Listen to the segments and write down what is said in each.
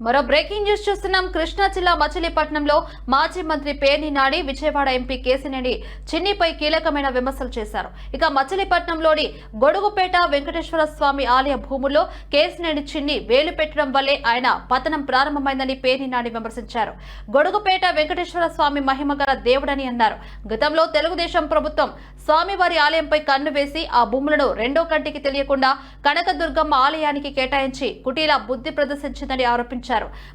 మరో breaking news చూస్తున్నాం. కృష్ణా జిల్లా మచిలీపట్నంలో మాజీ మంత్రి పేర్ని నాని విజయవాడ ఎంపీ కేశినేని చిన్నిపై కీలకమైన విమర్శలు చేశారు. ఇక మచిలీపట్నంలోని గొడుగుపేట వెంకటేశ్వర స్వామి ఆలయ భూముల్లో కేశినేని చిన్ని వేలు పెట్టడం వల్లే ఆయన పతనం ప్రారంభమైందని పేర్ని నాని విమర్శించారు. గొడుగుపేట వెంకటేశ్వర స్వామి మహిమగల దేవుడని అన్నారు. గతంలో తెలుగుదేశం ప్రభుత్వం స్వామివారి ఆలయంపై కన్ను వేసి ఆ భూములను రెండో కంటికి తెలియకుండా కనకదుర్గమ్మ ఆలయానికి కేటాయించి కుటీల బుద్ధి ప్రదర్శించిందని ఆరోపించారు.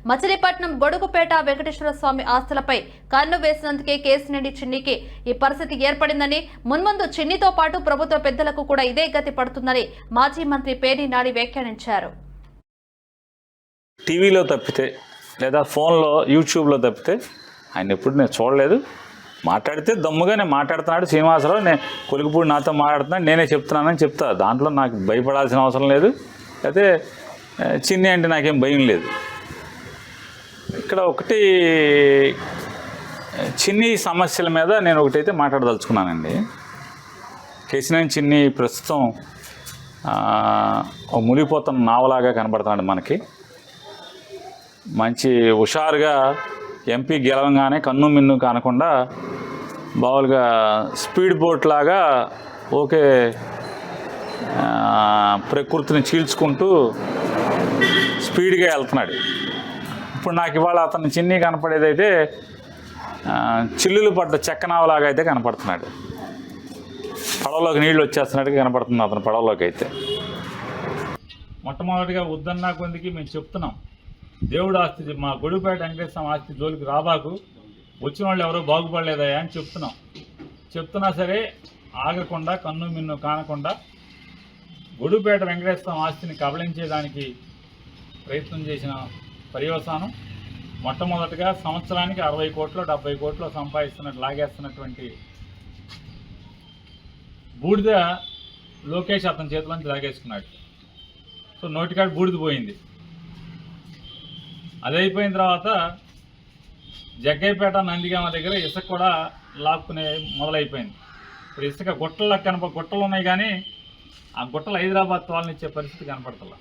మచిలీపట్నం గొడుగుపేట వెంకటేశ్వర స్వామి ఆస్తులపై కన్ను వేసినందుకే కేశినేని చిన్నికి ఈ పరిస్థితి ఏర్పడిందని, మున్ముందు చిన్నితో పాటు ప్రభుత్వ పెద్దలకు కూడా ఇదే గతి పడుతుందని మాజీ మంత్రి పేర్ని నాని వ్యాఖ్యానించారు. టీవీలో తప్పితే లేదా ఫోన్లో యూట్యూబ్లో తప్పితే ఆయన ఎప్పుడు నేను చూడలేదు. మాట్లాడితే దమ్ముగానే మాట్లాడుతున్నాడు శ్రీనివాసరావు, నేను కొలిగిపూడి నాతో మాట్లాడుతున్నాడు, నేనే చెప్తున్నానని చెప్తా. దాంట్లో నాకు భయపడాల్సిన అవసరం లేదు, అయితే చిన్ని అంటే నాకేం భయం లేదు. ఇక్కడ ఒకటి చిన్ని సమస్యల మీద నేను ఒకటైతే మాట్లాడదలుచుకున్నానండి. కేశినేని చిన్ని ప్రస్తుతం మునిగిపోతున్న నావలాగా కనబడుతున్నాడు మనకి. మంచి హుషారుగా ఎంపీ గెలవంగానే కన్ను మిన్ను కానకుండా బావులుగా స్పీడ్ బోట్ లాగా ఓకే ప్రకృతిని చీల్చుకుంటూ స్పీడ్గా వెళ్తున్నాడు. ఇప్పుడు నాకు ఇవాళ అతను చిన్ని కనపడేదైతే చిల్లులు పడ్డ చెక్కనావలాగా అయితే కనపడుతున్నాడు. పడవలోకి నీళ్ళు వచ్చేస్తున్నట్టుగా కనపడుతుంది అతను పడవలోకి అయితే. మొట్టమొదటిగా వద్దన్నా కొందికి మేము చెప్తున్నాం, దేవుడు ఆస్తి మా గొడుగుపేట వెంకటేశ్వర ఆస్తి జోలికి రాబాకు, వచ్చిన వాళ్ళు ఎవరో బాగుపడలేదయా అని చెప్తున్నా సరే ఆగకుండా కన్ను మిన్ను కానకుండా గొడుగుపేట వెంకటేశ్వర ఆస్తిని కబళించేదానికి ప్రయత్నం చేసిన పర్యవసానం మొట్టమొదటిగా సంవత్సరానికి 60 కోట్లు 70 కోట్లు సంపాదిస్తున్నట్టు లాగేస్తున్నటువంటి బూడిద లోకేష్ అతని చేతిలోంచి లాగేసుకున్నాడు. సో నోటికాడు బూడిద పోయింది. అది అయిపోయిన తర్వాత జగ్గయ్యపేట నందిగామ దగ్గర ఇసుక కూడా లాక్కునే మొదలైపోయింది. ఇప్పుడు ఇసుక గుట్టలు ఉన్నాయి కానీ ఆ గుట్టలు హైదరాబాద్ తోలనిచ్చే పరిస్థితి కనపడుతుంది.